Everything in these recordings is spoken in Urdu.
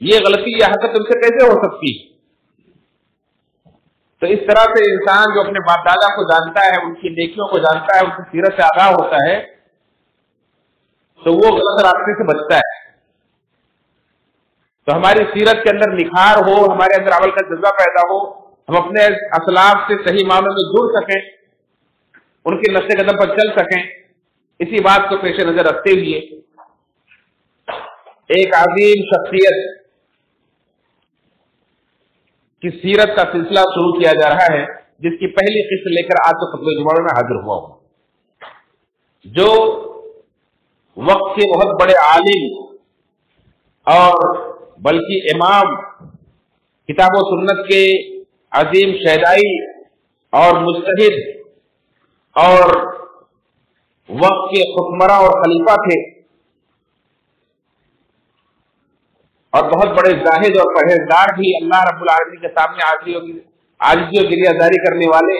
یہ غلطی یا حرکت ان سے کیسے ہو سکتی ہے؟ تو اس طرح سے انسان جو اپنے باپ دادا کو جانتا ہے، ان کی نیکیوں کو جانتا ہے، ان کی سیرت سے آگاہ ہوتا ہے، تو وہ غلط راستے سے بچتا ہے۔ تو ہماری سیرت کے اندر نکھار ہو، ہمارے اندر عمل کا جذبہ پیدا ہو، ہم اپنے اسلاف سے صحیح معنوں میں جڑ سکیں، ان کے نقش قدم پر چل سکیں، اسی بات کو پیش نظر رکھتے ہوئے ایک عظیم شخصیت کی سیرت کا سلسلہ شروع کیا جا رہا ہے، جس کی پہلی قسط لے کر آج تو خطبہ جمعہ میں حاضر ہوا ہوں، جو وقت کے بہت بڑے عالم اور بلکہ امام، کتاب و سنت کے عظیم شہدائی اور مجتہد اور وقت کے حکمراں اور خلیفہ تھے، اور بہت بڑے زاہد اور پرہیزگار بھی، اللہ رب العالمین کے سامنے عاجزی و گریہ زاری کرنے والے،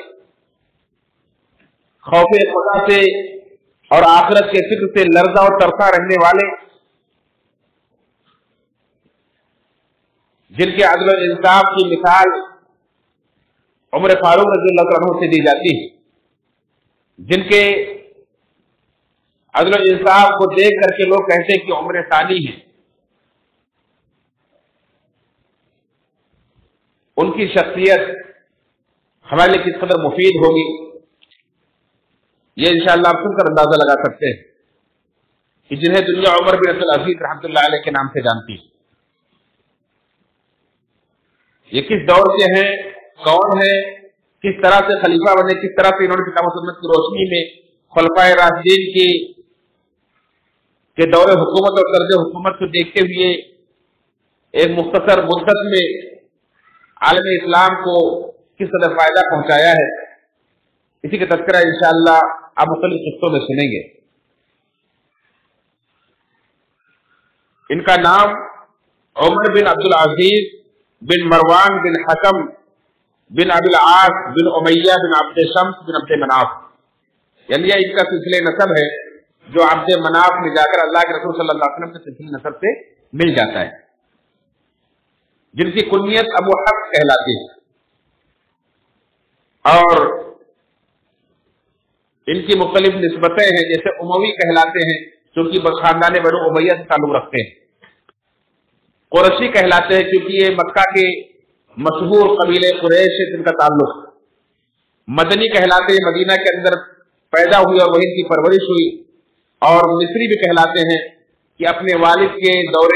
خوف خدا سے اور آخرت کے فکر سے لرزہ اور ترسا رہنے والے، جن کے عدل و انصاف کی مثال عمر فاروق رضی اللہ عنہ سے دی جاتی ہے، جن کے عدل و انصاف کو دیکھ کر کے لوگ کہتے ہیں کہ عمر ثانی ہے۔ ان کی شخصیت ہمارے لیے کس قدر مفید ہوگی، یہ انشاءاللہ آپ سن کر اندازہ لگا سکتے ہیں کہ جنہیں دنیا عمر بن عبدالعزیز رحمۃ اللہ علیہ کے نام سے جانتی ہے، یہ کس دور کے ہیں، کون ہیں، کس طرح سے خلیفہ بنے، کس طرح سے انہوں نے کتاب و سنت کی روشنی میں خلفائے راشدین کے دور حکومت اور طرز حکومت کو دیکھتے ہوئے ایک مختصر مدت میں عالم اسلام کو کس قدر فائدہ پہنچایا ہے، اسی کا تذکرہ انشاءاللہ آپ مختلف قسطوں میں سنیں گے۔ ان کا نام عمر بن عبدالعزیز بن مروان بن حکم بن ابی العاص بن امیہ بن عبد شمس بن عبد مناف، یعنی یہ ان کا سلسلہ نسب ہے جو عبد مناف میں جا کر اللہ کے رسول صلی اللہ علیہ وسلم کے سلسلہ نسب سے مل جاتا ہے، جن کی کنیت ابو حفص کہلاتی ہے، اور ان کی مختلف نسبتیں ہیں، جیسے اموی کہلاتے ہیں کیونکہ خاندان بنو امیہ سے تعلق رکھتے ہیں، قرشی کہلاتے ہیں کیونکہ یہ مکہ کے مشہور قبیلے قریش سے ان کا تعلق، مدنی کہلاتے ہیں، مدینہ کے اندر پیدا ہوئی اور وہیں کی پرورش ہوئی، اور مصری بھی کہلاتے ہیں کہ اپنے والد کے دور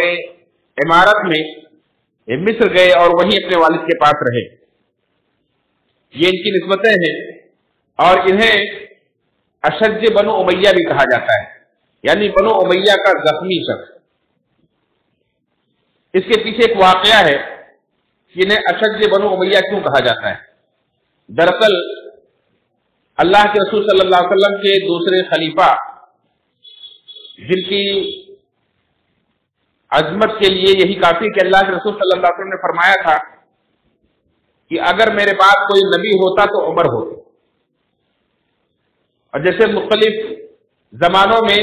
عمارت میں مصر گئے اور وہیں اپنے والد کے پاس رہے، یہ ان کی نسبتیں ہیں، اور انہیں اشج بنو امیہ بھی کہا جاتا ہے، یعنی بنو امیہ کا زخمی شخص۔ اس کے پیچھے ایک واقعہ ہے کہ انہیں اشج بنو امیہ کیوں کہا جاتا ہے۔ دراصل اللہ کے رسول صلی اللہ علیہ وسلم کے دوسرے خلیفہ، جن کی عظمت کے لیے یہی کافی کہ اللہ کے رسول صلی اللہ علیہ وسلم نے فرمایا تھا کہ اگر میرے بعد کوئی نبی ہوتا تو عمر ہوتا، اور جیسے مختلف زمانوں میں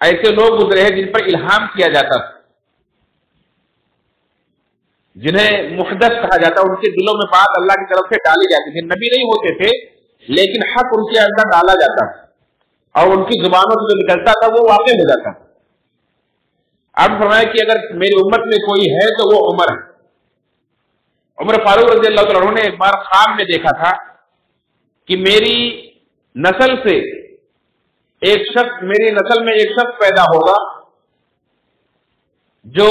ایسے لوگ گزرے ہیں جن پر الہام کیا جاتا تھا، جنہیں محدث کہا جاتا، ان کے دلوں میں بات اللہ کی طرف سے ڈالی جاتی تھی، نبی نہیں ہوتے تھے لیکن حق ان کے اندر ڈالا جاتا تھا اور ان کی زبانوں سے جو نکلتا تھا وہ واقع ہو جاتا تھا۔ آپ فرمایا کہ اگر میری امت میں کوئی ہے تو وہ عمر ہے۔ عمر فاروق رضی اللہ عنہ نے ایک بار خواب میں دیکھا تھا کہ میری نسل میں ایک شخص پیدا ہوگا جو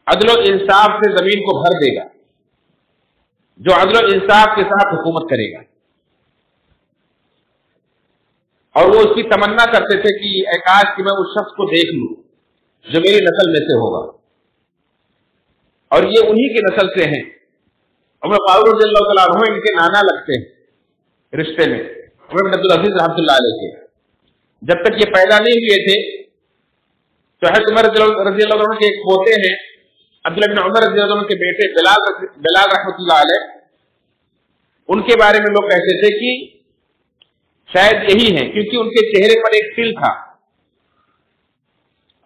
عدل و انصاف سے زمین کو بھر دے گا، جو عدل و انصاف کے ساتھ حکومت کرے گا، اور وہ اس کی تمنا کرتے تھے کہ اے کاش کہ میں اس شخص کو دیکھ لوں جو میری نسل میں سے ہوگا، اور یہ انہی کی نسل سے ہیں۔ عمر فاروق رضی اللہ تعالیٰ عنہ ان کے نانا لگتے ہیں رشتے میں، عمر بن عبدالعزیز رحمۃ اللہ علیہ کے۔ جب تک یہ پیدا نہیں ہوئے تھے تو حضرت عمر رضی اللہ عنہ کے ایک پوتے ہیں، عبداللہ بن عمر رضی اللہ عنہ کے بیٹے بلال رحمۃ اللہ علیہ، ان کے بارے میں لوگ کہتے تھے کہ شاید یہی ہیں، کیونکہ ان کے چہرے پر ایک تل تھا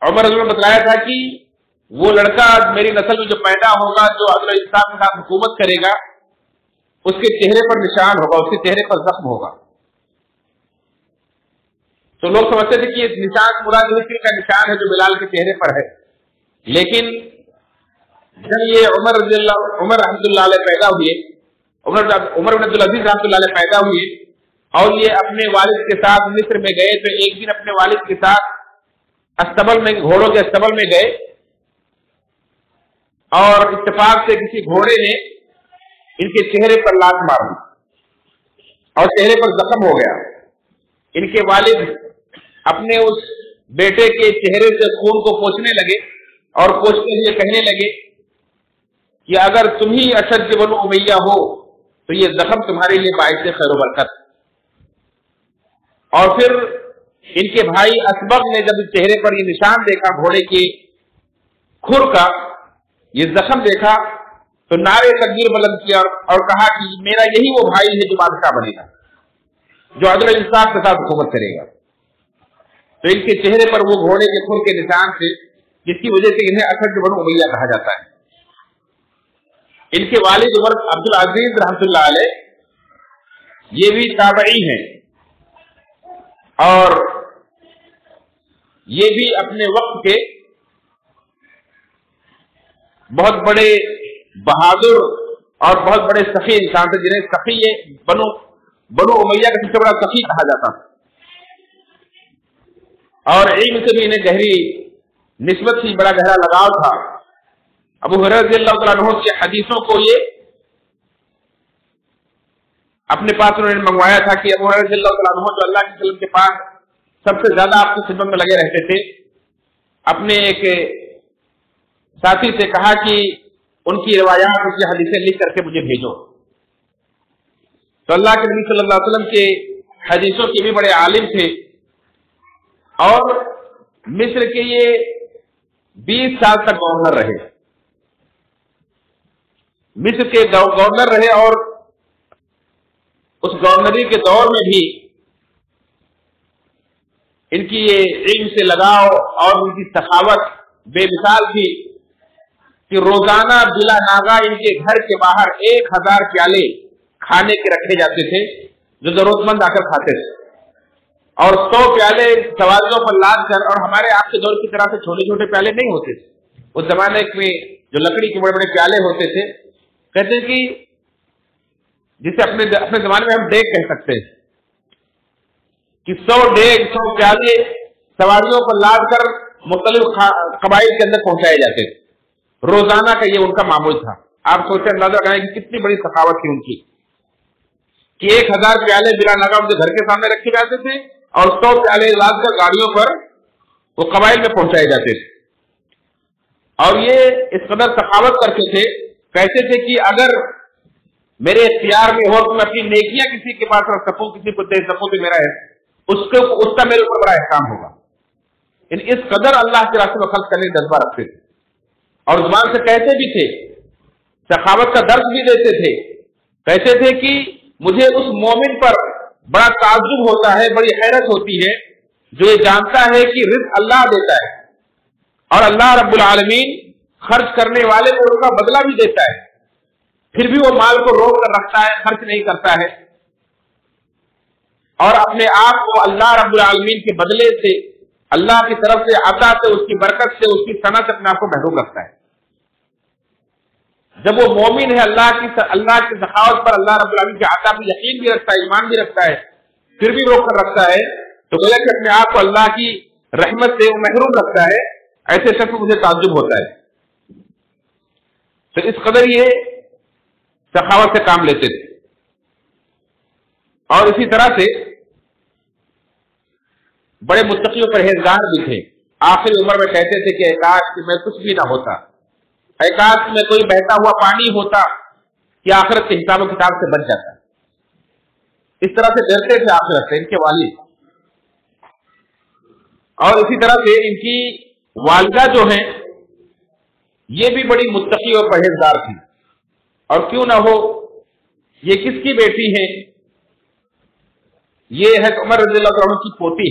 عمر رضی اللہ عنہ نے بتلایا تھا کہ وہ لڑکا میری نسل میں جو پیدا ہوگا، جو عدل و انصاف کے ساتھ حکومت کرے گا، اس کے چہرے پر نشان ہوگا، اس کے چہرے پر زخم ہوگا۔ تو لوگ سمجھتے تھے کہ یہ نشان مراد مصر کا نشان ہے جو بلال کے چہرے پر ہے، لیکن جب یہ عمر رحمۃ اللہ علیہ پیدا ہوئے، عمر بن عبدالعزیز رحمۃ اللہ علیہ پیدا ہوئے اور یہ اپنے والد کے ساتھ مصر میں گئے، تو ایک دن اپنے والد کے ساتھ استبل میں، گھوڑوں کے استبل میں گئے اور اتفاق سے کسی گھوڑے نے ان کے چہرے پر لات مار دی اور چہرے پر زخم ہو گیا۔ ان کے والد اپنے اس بیٹے کے چہرے سے خون کو پوچھنے لگے اور پوچھتے ہوئے کہنے لگے کہ اگر تم ہی اشد بنو امیہ ہو تو یہ زخم تمہارے لیے باعث خیر و برکت۔ اور پھر ان کے بھائی اسبغ نے جب چہرے پر یہ نشان دیکھا، گھوڑے کی کھر کا یہ زخم دیکھا، تو نعرے تکبیر بلند کیا اور کہا کہ میرا یہی وہ بھائی ہے جو بادشاہ بنے گا، جو عدل و انصاف کے ساتھ حکومت کرے گا۔ تو ان کے چہرے پر وہ گھوڑے کے کھر کے نشان تھے، جس کی وجہ سے انہیں اشد بنو امیہ کہا جاتا ہے۔ ان کے والد عمر عبدالعزیز رحمۃ اللہ علیہ یہ بھی تابعی ہیں اور یہ بھی اپنے وقت کے بہت بڑے بہادر اور بہت بڑے سخی انسان تھے، جنہیں سخی بنو امیہ کا سب سے بڑا سخی کہا جاتا تھا، اور علم سے بھی انہیں گہری نسبت سے بڑا گہرا لگاؤ تھا۔ ابو ہریرہ رضی اللہ تعالیٰ عنہ کی حدیثوں کو یہ اپنے پاس انہوں نے منگوایا تھا کہ ابو ہریرہ رضی اللہ تعالیٰ عنہ جو اللہ کے وسلم کے پاس سب سے زیادہ آپ کی خدمت میں لگے رہتے تھے، اپنے ایک ساتھی سے کہا کہ ان کی روایات، اس کی حدیثیں لکھ کر کے مجھے بھیجو۔ تو اللہ کے نبی صلی اللہ علیہ وسلم کے حدیثوں کے بھی بڑے عالم تھے اور مصر کے یہ 20 سال تک گورنر رہے، مصر کے گورنر رہے، اور اس گورنری کے دور میں بھی ان کی یہ علم سے لگاؤ اور ان کی سخاوت بے مثال تھی کہ روزانہ بلا ناغہ ان کے گھر کے باہر 1000 پیالے کھانے کے رکھے جاتے تھے جو ضرورت مند آ کر کھاتے تھے، اور 100 پیالے سواریوں پر لاد کر، اور ہمارے آپ کے دور کی طرح سے چھوٹے چھوٹے پیالے نہیں ہوتے تھے، اس زمانے میں جو لکڑی کے بڑے بڑے پیالے ہوتے تھے، کہتے ہیں کہ جسے اپنے زمانے میں ہم ڈیگ کہہ سکتے ہیں کہ 100 ڈیگ 100 پیالے سواریوں پر لاد کر مختلف قبائل کے اندر پہنچائے جاتے تھے، روزانہ کا یہ ان کا معمول تھا۔ آپ سوچیں، اندازہ کریں کہ کتنی بڑی سخاوت تھی ان کی کہ 1000 پیالے بلا ناغہ ان کے گھر کے سامنے رکھے جاتے تھے اور 100 پیالے لاد کر گاڑیوں پر وہ قبائل میں پہنچائے جاتے تھے، اور یہ اس قدر سخاوت کرتے تھے، کہتے تھے کہ اگر میرے اختیار میں ہو تو میں اپنی نیکیاں کسی کے پاس رکھ سکوں، کسی کو دے سکوں تو میرا اس کا میرے اوپر بڑا احسان ہوگا۔ اس قدر اللہ کے راستے میں خرچ کرنے کا جذبہ رکھتے تھے اور زبان سے کہتے بھی تھے، سخاوت کا درس بھی دیتے تھے، کہتے تھے کہ مجھے اس مومن پر بڑا تعجب ہوتا ہے، بڑی حیرت ہوتی ہے جو یہ جانتا ہے کہ رزق اللہ دیتا ہے اور اللہ رب العالمین خرچ کرنے والے کو اس کا بدلہ بھی دیتا ہے، پھر بھی وہ مال کو روک کر رکھتا ہے، خرچ نہیں کرتا ہے اور اپنے آپ کو اللہ رب العالمین کے بدلے سے، اللہ کی طرف سے عطا سے، اس کی برکت سے، اس کی ثنا سے اپنے آپ کو محروم رکھتا ہے۔ جب وہ مومن ہے، اللہ کی سخاوت پر، اللہ رب العالمین کے عطا پر یقین بھی رکھتا ہے، ایمان بھی رکھتا ہے، پھر بھی روک کر رکھتا ہے، تو گویا کہ اپنے آپ کو اللہ کی رحمت سے وہ محروم رکھتا ہے، ایسے شخص کو مجھے تعجب ہوتا ہے۔ تو اس قدر یہ سخاوت سے کام لیتے تھے، اور اسی طرح سے بڑے متقی و پرہیزگار بھی تھے۔ آخر عمر میں کہتے تھے کہ کاش کہ میں کچھ بھی نہ ہوتا، کاش میں کوئی بہتا ہوا پانی ہوتا کہ آخرت کے حساب و کتاب سے بچ جاتا۔ اس طرح سے ڈرتے تھے آخرت سے ان کے والد، اور اسی طرح سے ان کی والدہ جو ہیں یہ بھی بڑی متقی اور پرہیزگار تھی، اور کیوں نہ ہو، یہ کس کی بیٹی ہے؟ یہ ہے عمر رضی اللہ عنہ کی پوتی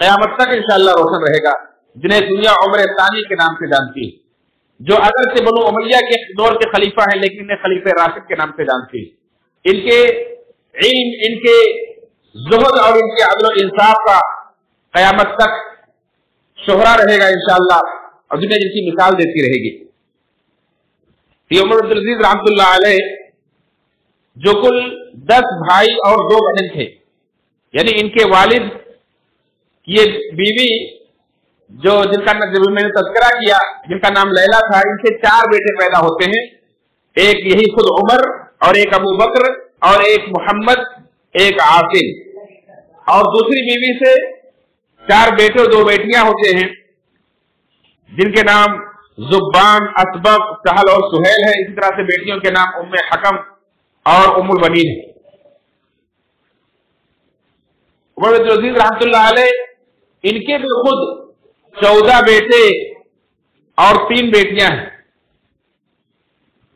قیامت تک انشاءاللہ روشن رہے گا، جنہیں دنیا عمر ثانی کے نام سے جانتی ہے، جو اگرچہ بنو امیہ کے دور کے خلیفہ ہیں لیکن انہیں خلیفہ راشد کے نام سے جانتی ہے۔ ان کے علم، ان کے زہد اور ان کے عدل و انصاف کا قیامت تک شہرا رہے گا انشاءاللہ، اور دنیا جن کی مثال دیتی رہے گی۔ عمر عبد العزیز رحمۃ اللہ علیہ جو کل 10 بھائی اور 2 بہن تھے، یعنی ان کے والد کی یہ بیوی جن کا میں نے تذکرہ کیا، جن کا نام لیلا تھا، ان سے 4 بیٹے پیدا ہوتے ہیں، ایک یہی خود عمر اور ایک ابو بکر اور ایک محمد، ایک عاصم، اور دوسری بیوی سے 4 بیٹے اور 2 بیٹیاں ہوتے ہیں جن کے نام زبان، اسبق، سہل اور سہیل ہے۔ اسی طرح سے بیٹیوں کے نام ام حکم اور ام البنین ہے۔ عمر بن عبدالعزیز رحمۃ اللہ علیہ ان کے بھی خود 14 بیٹے اور 3 بیٹیاں ہیں۔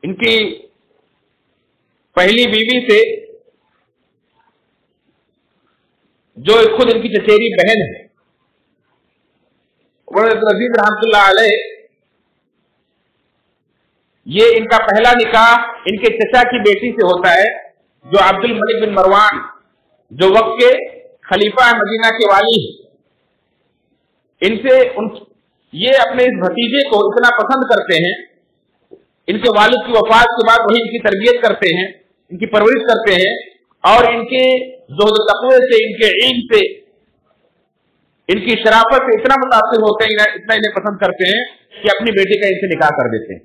ان کی پہلی بیوی سے جو خود ان کی چچیری بہن ہے، عمر بن عبدالعزیز رحمۃ اللہ علیہ یہ ان کا پہلا نکاح ان کے چچا کی بیٹی سے ہوتا ہے، جو عبد الملک بن مروان، جو وقت کے خلیفہ مدینہ کے والی ہیں۔ یہ اپنے اس بھتیجے کو اتنا پسند کرتے ہیں، ان کے والد کی وفات کے بعد وہی ان کی تربیت کرتے ہیں، ان کی پرورش کرتے ہیں، اور ان کے زہد و تقوی سے، ان کے علم سے، ان کی شرافت سے اتنا متاثر ہوتے ہیں، اتنا انہیں پسند کرتے ہیں کہ اپنی بیٹی کا ان سے نکاح کر دیتے ہیں،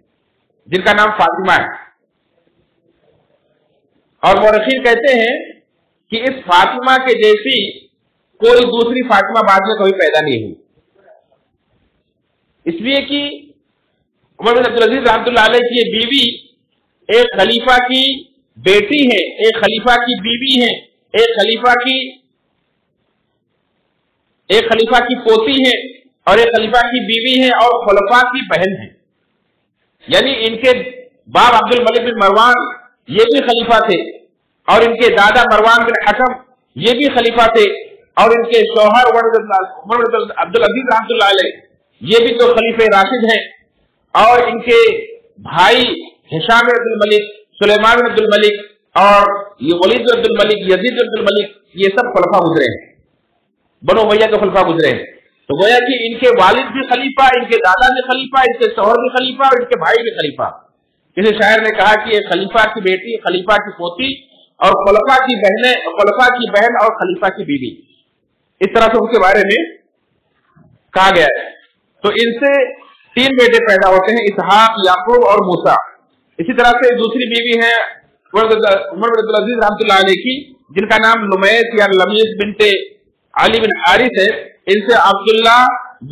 جن کا نام فاطمہ ہے۔ اور مورخین کہتے ہیں کہ اس فاطمہ کے جیسی کوئی دوسری فاطمہ بعد میں کبھی پیدا نہیں ہوئی، اس لیے کہ عمر بن عبدالعزیز رحمۃ اللہ علیہ کی یہ بیوی ایک خلیفہ کی بیٹی ہے، ایک خلیفہ کی بیوی ہے، ایک خلیفہ کی پوتی ہے، اور ایک خلیفہ کی بیوی ہے، اور خلفاء کی بہن ہے۔ یعنی ان کے باپ عبد الملک بن مروان یہ بھی خلیفہ تھے، اور ان کے دادا مروان بن حکم یہ بھی خلیفہ تھے، اور ان کے شوہر عمر بن عبدالعزیز رحمۃ اللہ علیہ یہ بھی تو خلیفہ راشد ہیں، اور ان کے بھائی ہشام بن عبد الملک، سلیمان بن عبد الملک، اور یہ ولید بن عبد الملک، یزید بن عبد الملک، یہ سب خلفاء گزرے ہیں، بنو امیہ کے خلفاء گزرے ہیں۔ تو گویا کہ ان کے والد بھی خلیفہ، ان کے دادا بھی خلیفہ، ان کے شوہر بھی خلیفہ، اور ان کے بھائی بھی خلیفہ۔ کسی شاعر نے کہا کہ یہ خلیفہ کی بیٹی، خلیفہ کی پوتی، اور خلفاء کی بہن اور خلیفہ کی بیوی، اس طرح سے ان کے بارے میں کہا گیا ہے۔ تو ان سے 3 بیٹے پیدا ہوتے ہیں، اسحاق، یعقوب اور موسیٰ۔ اسی طرح سے دوسری بیوی ہے عمر بن عبدالعزیز رحمۃ اللہ علیہ کی، جن کا نام لمیس یا لمیس بنت علی بن حارث ہے۔ ان سے عبداللہ،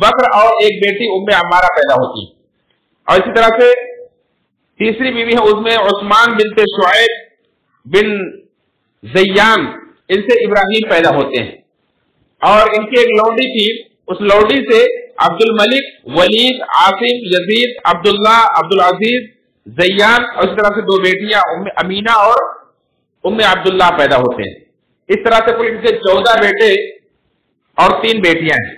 بکر اور ایک بیٹی ام عمارہ پیدا ہوتی ہے۔ اور اسی طرح سے تیسری بیوی ہے اس میں عثمان بنت شعیب بن زیان، ان سے ابراہیم پیدا ہوتے ہیں۔ اور ان کی ایک لونڈی تھی، اس لونڈی سے عبد الملک، ولید، عاصم، یزید، عبداللہ، عبدالعزیز، زیان، اور اس طرح سے 2 بیٹیاں ام امینہ اور ام عبداللہ پیدا ہوتے ہیں۔ اس طرح سے کل ان کے 14 بیٹے اور 3 بیٹیاں ہیں۔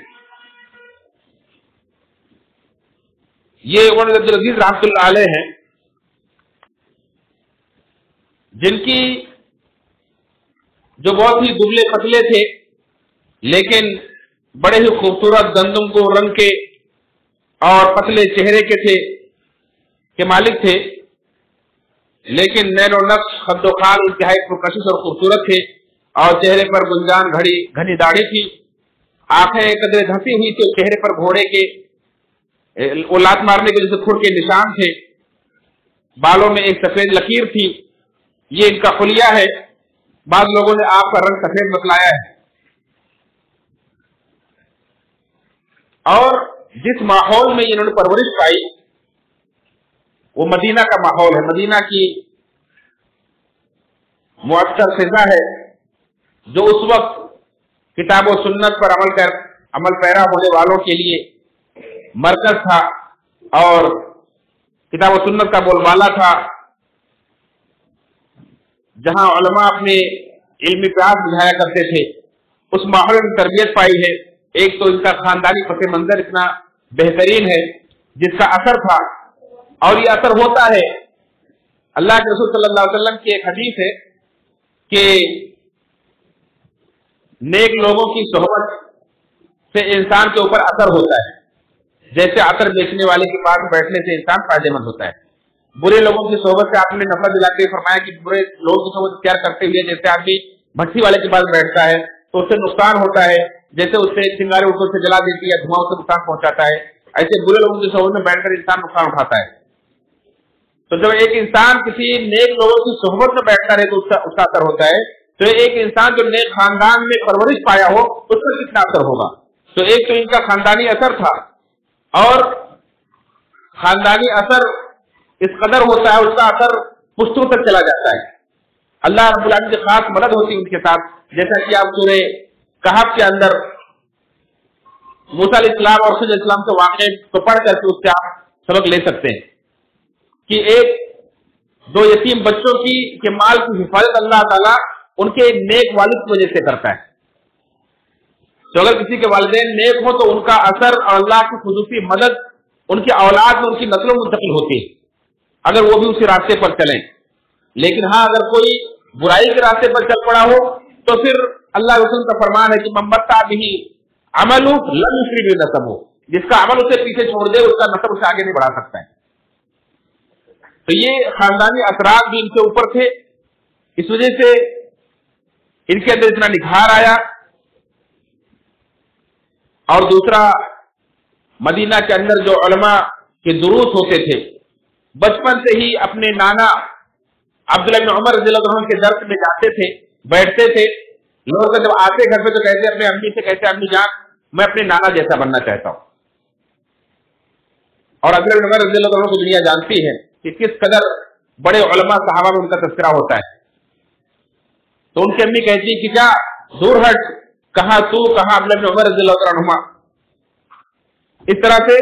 یہ عمر بن عبدالعزیز رحمۃ اللہ علیہ ہیں، جن کی جو بہت ہی دبلے پتلے تھے، لیکن بڑے ہی خوبصورت گندم کو رنگ کے اور پتلے چہرے کے تھے کے مالک تھے، لیکن نین و نقش، خد و خال انتہائی پرکشش اور خوبصورت تھے، اور چہرے پر گنجان گھنی داڑھی تھی، آنکھیں قدرے دھسی ہوئی تھی، چہرے پر گھوڑے کے لات مارنے کے جیسے کھر کے نشان تھے، بالوں میں ایک سفید لکیر تھی۔ یہ ان کا خلیہ ہے، بعض لوگوں نے آپ کا رنگ سفید بتلایا ہے۔ اور جس ماحول میں انہوں نے پرورش پائی وہ مدینہ کا ماحول ہے، مدینہ کی معطر فضا ہے، جو اس وقت کتاب و سنت پر عمل پیرا ہونے والوں کے لیے مرکز تھا، اور کتاب و سنت کا بول بالا تھا، جہاں علماء اپنے علمی پیاس بجھایا کرتے تھے۔ اس ماحول میں تربیت پائی ہے، ایک تو ان کا خاندانی پس منظر اتنا بہترین ہے جس کا اثر تھا، اور یہ اثر ہوتا ہے۔ اللہ کے رسول صلی اللہ علیہ وسلم کی ایک حدیث ہے کہ نیک لوگوں کی صحبت سے انسان کے اوپر اثر ہوتا ہے، جیسے عطر بیچنے والے کے پاس بیٹھنے سے انسان فائدے مند ہوتا ہے۔ برے لوگوں کی صحبت سے آپ نے نفرت دلاتے ہوئے فرمایا کہ برے لوگوں کی صحبت اختیار کرتے ہوئے جیسے آدمی بھٹی والے کے پاس بیٹھتا ہے تو اس سے نقصان ہوتا ہے، جیسے اس سے چنگاری اٹھ سے جلا دیتی ہے، دھواں اسے نقصان پہنچاتا ہے، ایسے برے لوگوں کی صحبت میں بیٹھ کر انسان نقصان اٹھاتا ہے۔ تو جب ایک انسان کسی نیک لوگوں کی صحبت میں بیٹھتا رہے تو اس کا اثر ہوتا ہے، تو ایک انسان جو نیک خاندان میں پرورش پایا ہو اس پر کتنا اثر ہوگا۔ تو ایک تو ان کا خاندانی اثر تھا، اور خاندانی اثر اس قدر ہوتا ہے، اس کا اثر پشتوں تک چلا جاتا ہے۔ اللہ رب العالمین کی خاص مدد ہوتی ہے ان کے ساتھ، جیسا کہ آپ سورہ کہف کے اندر موسیٰ علیہ السلام اور خضر علیہ السلام کے واقعے کو پڑھ کر کے اس سے آپ سبق لے سکتے ہیں کہ ایک دو یتیم بچوں کے مال کی حفاظت اللہ تعالیٰ ان کے نیک والد کی وجہ سے کرتا ہے۔ تو اگر کسی کے والدین نیک ہو تو ان کا اثر اور اللہ کی خصوصی مدد ان کی اولاد میں ان کی نسلوں میں منتقل ہوتی ہے، اگر وہ بھی اسی راستے پر چلیں۔ لیکن ہاں اگر کوئی برائی کے راستے پر چل پڑا ہو تو پھر اللہ رسول کا فرمان ہے کہ ممتا بھی عمل لم یسرع به نسبہ، جس کا عمل اسے پیچھے چھوڑ دے اس کا نسب اسے آگے نہیں بڑھا سکتا ہے۔ تو یہ خاندانی اثرات بھی ان کے اوپر تھے، اس وجہ سے ان کے اندر اتنا نکھار آیا۔ اور دوسرا، مدینہ کے اندر جو علماء کے دروس ہوتے تھے، بچپن سے ہی اپنے نانا عبداللہ بن عمر رضی اللہ عنہ کے درس میں جاتے تھے، بیٹھتے تھے، لوگ جب آتے گھر پہ تو کہتے اپنے امی سے کہتے امی جان میں اپنے نانا جیسا بننا چاہتا ہوں۔ اور عبداللہ بن عمر رضی اللہ عنہ کو دنیا جانتی ہے کہ کس قدر بڑے علماء صحابہ میں ان کا تذکرہ ہوتا ہے۔ تو ان کی امی کہتی کہ کیا دور ہٹ، کہاں تو کہاں عبداللہ بن عمر رضی اللہ عنہ۔ اس طرح سے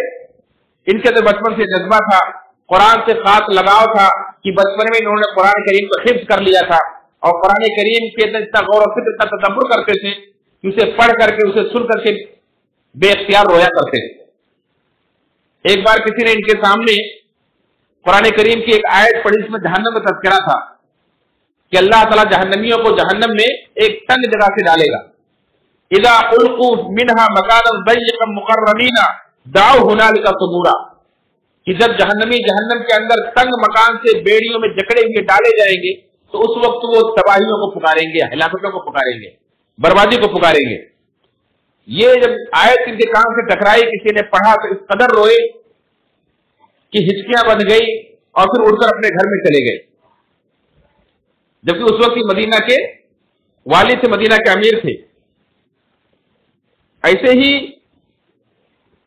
ان کے اندر بچپن سے جذبہ تھا، قرآن سے خاص لگاؤ تھا کہ بچپن میں انہوں نے قرآن کریم کو حفظ کر لیا تھا، اور قرآن کریم کے اندر اتنا غور و فکر، اتنا تدبر کرتے تھے کہ اسے پڑھ کر کے اسے سن کر کے بے اختیار رویا کرتے تھے۔ ایک بار کسی نے ان کے سامنے قرآن کریم کی ایک آیت پڑھی جس میں جہنم کا تذکرہ تھا کہ اللہ تعالیٰ جہنمیوں کو جہنم میں ایک تنگ جگہ سے ڈالے گا، اذا القوا منها مکانا ضيقا مقرنین دعوا هنالک ثبورا، کہ جب جہنمی جہنم کے اندر تنگ مکان سے بیڑیوں میں جکڑے ہوئے ڈالے جائیں گے تو اس وقت وہ تباہیوں کو پکاریں گے، ہلاکتوں کو پکاریں گے، بربادی کو پکاریں گے۔ یہ جب آیت ان کے کان سے ٹکرائی، کسی نے پڑھا تو اس قدر روئے کہ ہچکیاں بن گئی اور پھر اٹھ کر اپنے گھر میں چلے گئے، جبکہ اس وقت مدینہ کے والد سے مدینہ کے امیر تھے۔ ایسے ہی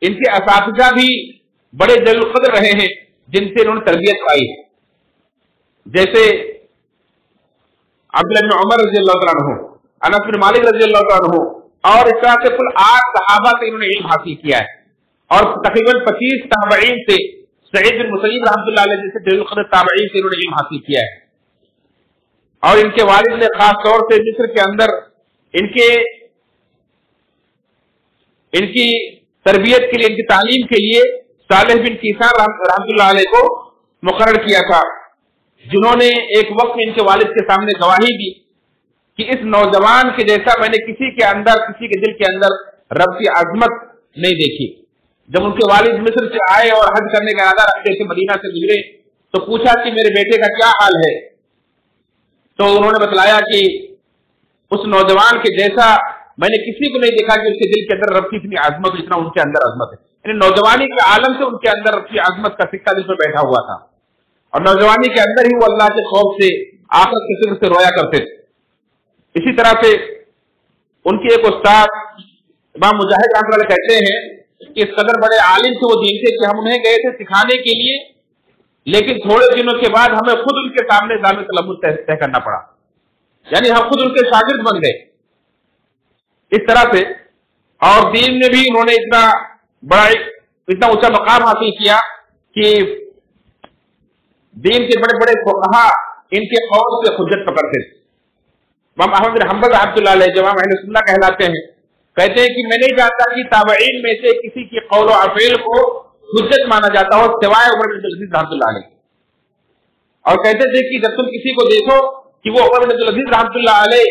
ان کے اساتذہ بھی بڑے جلیل القدر رہے ہیں جن سے انہوں نے تربیت پائی ہے، جیسے عبداللہ بن عمر رضی اللہ عنہ، انس بن مالک رضی اللہ عنہ، اور اس طرح سے کل 8 صحابہ سے انہوں نے علم حاصل کیا ہے، اور تقریباً 25 تابعین سے، سعید بن مسیب رحمۃ اللہ علیہ جیسے جلیل القدر تابعین سے انہوں نے علم حاصل کیا ہے۔ اور ان کے والد نے خاص طور سے مصر کے اندر ان کی تربیت کے لیے، ان کی تعلیم کے لیے صالح بن کیسان رحمۃ اللہ علیہ کو مقرر کیا تھا، جنہوں نے ایک وقت میں ان کے والد کے سامنے گواہی دی کہ اس نوجوان کے جیسا میں نے کسی کے دل کے اندر رب کی عظمت نہیں دیکھی۔ جب ان کے والد مصر سے آئے اور حج کرنے کا ارادہ رکھتے تھے، مدینہ سے گزرے تو پوچھا کہ میرے بیٹے کا کیا حال ہے، تو انہوں نے بتلایا کہ اس نوجوان کے جیسا میں نے کسی کو نہیں دیکھا کہ اس کے دل کے اندر رب کی اتنی عظمت، اتنا ان کے اندر عظمت ہے۔ یعنی نوجوانی کے عالم سے ان کے اندر رب کی عظمت کا سکہ دل میں بیٹھا ہوا تھا، اور نوجوانی کے اندر ہی وہ اللہ کے خوف سے، آخرت کے فکر سے رویا کرتے تھے۔ اسی طرح سے ان کے ایک استاد امام مجاہد رحمۃ اللہ کہتے ہیں کہ اس قدر بڑے عالم سے وہ دین تھے کہ ہم انہیں گئے تھے سکھانے کے لیے، لیکن تھوڑے دنوں کے بعد ہمیں خود ان کے سامنے ظالم تلمذ طے کرنا پڑا، یعنی ہم خود ان کے شاگرد بن گئے۔ اس طرح سے اور دین میں بھی انہوں نے اتنا اونچا مقام حاصل کیا کہ دین کے بڑے بڑے فقہا ان کے قول سے حجت پکڑتے تھے۔ امام احمد بن حنبل رحمۃ اللہ علیہ جو امام اہل سنت کہلاتے ہیں، کہتے ہیں کہ میں نہیں جانتا کہ تابعین میں سے کسی کی قول و افعال کو حجت مانا جاتا ہو سوائے عمر بن عبد العزیز رحمۃ اللہ علیہ. اور کہتے تھے کہ جب تم کسی کو دیکھو کہ وہ عمر بن عبد العزیز رحمۃ اللہ علیہ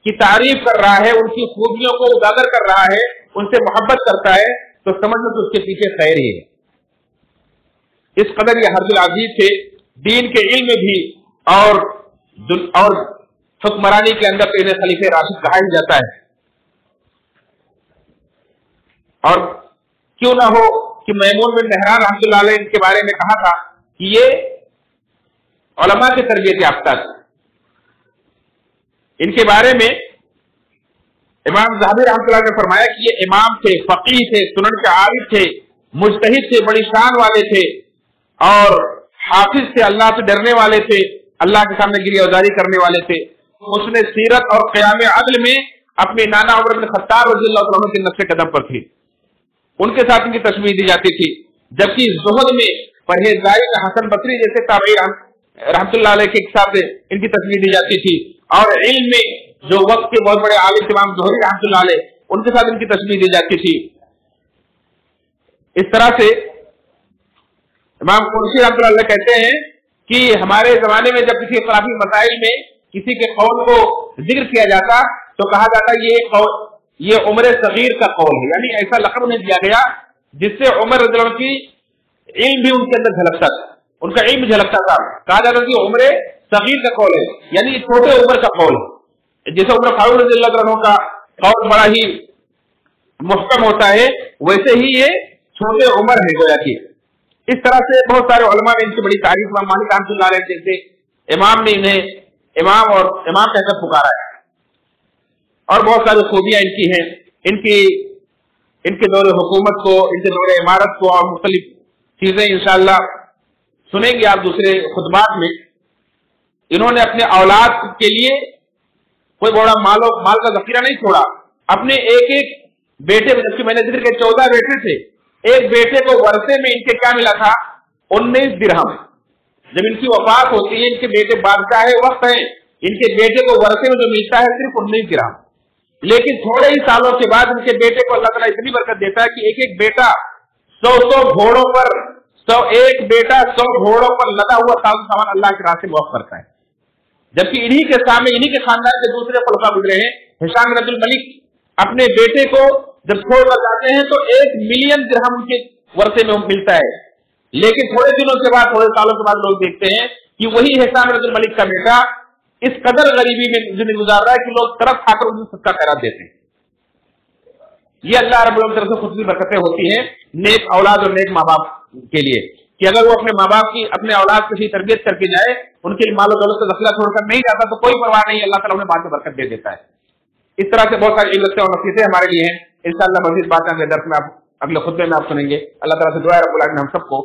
کی تعریف کر رہا ہے، ان کی خوبیوں کو اجاگر کر رہا ہے، ان سے محبت کرتا ہے، تو سمجھو تو اس کے پیچھے خیر ہی ہے. اس قدر یہ حرب العزیز تھے دین کے علم میں بھی اور حکمرانی کے اندر انہیں خلیفہ راشد کہا ہی جاتا ہے. اور کیوں نہ ہو کہ میمون بن مہران رحمۃ اللہ علیہ ان کے بارے میں کہا تھا کہ یہ علماء کی تربیت یافتہ تھے. ان کے بارے میں امام ذہبی رحمۃ اللہ نے فرمایا کہ یہ امام تھے، فقیہ تھے، سنن کے عارف تھے، مجتہد تھے، بڑی شان والے تھے، اور حافظ تھے، اللہ سے ڈرنے والے تھے، اللہ کے سامنے گریہ ازاری کرنے والے تھے. حسن سیرت اور قیام عدل میں اپنے نانا عمر بن خطاب رضی اللہ عنہ کے نقش قدم پر تھے. ان کے ساتھ ان کی تشبیہ دی جاتی تھی. جبکہ زہد میں پرہیزگاری کا حسن بصری جیسے تابعی رحمۃ اللہ علیہ کے ساتھ ان کی تشبیہ دی جاتی تھی. اور علم میں جو وقت کے بہت بڑے عالم امام زہری رحمۃ اللہ علیہ ان کے ساتھ ان کی تشبیہ دی جاتی تھی. اس طرح سے امام قرطبی رحمۃ اللہ علیہ کہتے ہیں کہ ہمارے زمانے میں جب کسی اختلافی مسائل میں کسی کے قول کو ذکر کیا جاتا تو کہا جاتا یہ عمر صغیر کا قول ہے، یعنی ایسا لقب انہیں دیا گیا جس سے عمر رضی اللہ عنہ کی علم بھی ان کے اندر جھلکتا تھا، ان کا علم جھلکتا تھا. کہا جاتا کہ عمر صغیر کا قول ہے، یعنی چھوٹے عمر کا قول ہے. جیسے عمر فاروق رضی اللہ عنہ کا قول بڑا ہی محکم ہوتا ہے، ویسے ہی یہ چھوٹے عمر ہے گویا کہ. اس طرح سے بہت سارے علماء نے ان کی بڑی تعریف، امام مالک رحمۃ اللہ علیہ جیسے امام نے انہیں امام اور امام کہہ کر پکارا ہے. اور بہت ساری خوبیاں ان کی ہیں، ان کے دور حکومت کو، ان کے دور عمارت کو، اور مختلف چیزیں انشاءاللہ سنیں گے آپ دوسرے خطبات میں. انہوں نے اپنے اولاد کے لیے کوئی بڑا مال کا ذخیرہ نہیں چھوڑا. اپنے ایک ایک بیٹے، جبکہ میں نے ذکر کیا 14 بیٹے تھے، ایک بیٹے کو ورثے میں ان کے کیا ملا تھا؟ 19 درہم. جب ان کی وفات ہوتی ہے، ان کے بیٹے بادشاہ وقت ہیں، ان کے بیٹے کو ورثے میں جو ملتا ہے صرف 19 درہم. لیکن تھوڑے ہی سالوں کے بعد ان کے بیٹے کو اللہ تعالیٰ اتنی برکت دیتا ہے کہ ایک ایک بیٹا 100 گھوڑوں پر 100 گھوڑوں پر لدا ہوا سامان اللہ کے راستے میں وقف کرتا ہے. جبکہ انہی کے سامنے انہی کے خاندان کے دوسرے خلفاء گزرے ہیں. ہشام بن عبد الملک اپنے بیٹے کو جب چھوڑ کر جاتے ہیں تو 1 ملین درہم ان کے ورثے میں ملتا ہے. لیکن تھوڑے دنوں کے بعد، تھوڑے سالوں کے بعد لوگ دیکھتے ہیں کہ وہی ہشام بن عبد الملک کا بیٹا اس قدر غریبی میں زندگی گزار رہا ہے کہ لوگ طرف کھا کر انہیں صدقہ خیرات دیتے ہیں. یہ اللہ رب العالمین کی طرف سے خصوصی برکتیں ہوتی ہیں نیک اولاد اور نیک ماں باپ کے لیے، کہ اگر وہ اپنے ماں باپ کی، اپنے اولاد کی تربیت کر کے جائے، ان کے مال و دولت کا ذخیرہ چھوڑ کر نہیں جاتا تو کوئی پرواہ نہیں، اللہ تعالیٰ انہیں بعد میں برکت دے دیتا ہے. اس طرح سے بہت ساری عبرتیں اور نصیحتیں ہمارے لیے ہیں. انشاءاللہ مزید باتیں اگلے درس میں اگلے خطبے میں آپ سنیں گے. اللہ تعالیٰ سے دعا ہے رب العالمین ہم سب کو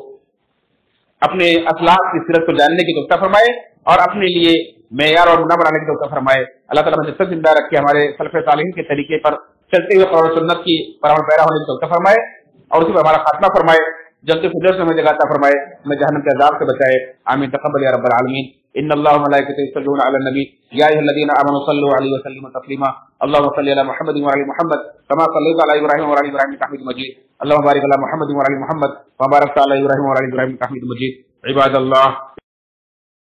اپنے اخلاق کی سیرت کو جاننے کی توفیق فرمائے اور اپنے لیے معیار اور نہ بنانے کی توفیق فرمائے. اللہ تعالیٰ ہمیں سب زندہ رکھے، ہمارے سلف صالحین کے طریقے پر چلتے ہوئے قرآن و سنت کی پرامن پیرا ہونے کی توفیق فرمائے اور اسی پر ہمارا خاتمہ فرمائے. جنت الفردوس میں ہمیں جگہ عطا فرمائے، ہمیں جہنم کے عذاب سے بچائے. آمین. تقبل یا رب العالمین. ان اللہ وملائکته یصلون علی النبی یا ایھا الذین آمنوا صلوا علیہ وسلموا تسلیما. اللهم صل علی محمد وعلی محمد كما صليت علی ابراہیم وعلی ابراہیم انک حمید مجید. اللهم بارک علی محمد وعلی محمد كما بارکت علی ابراہیم وعلی ابراہیم انک حمید مجید. عباد اللہ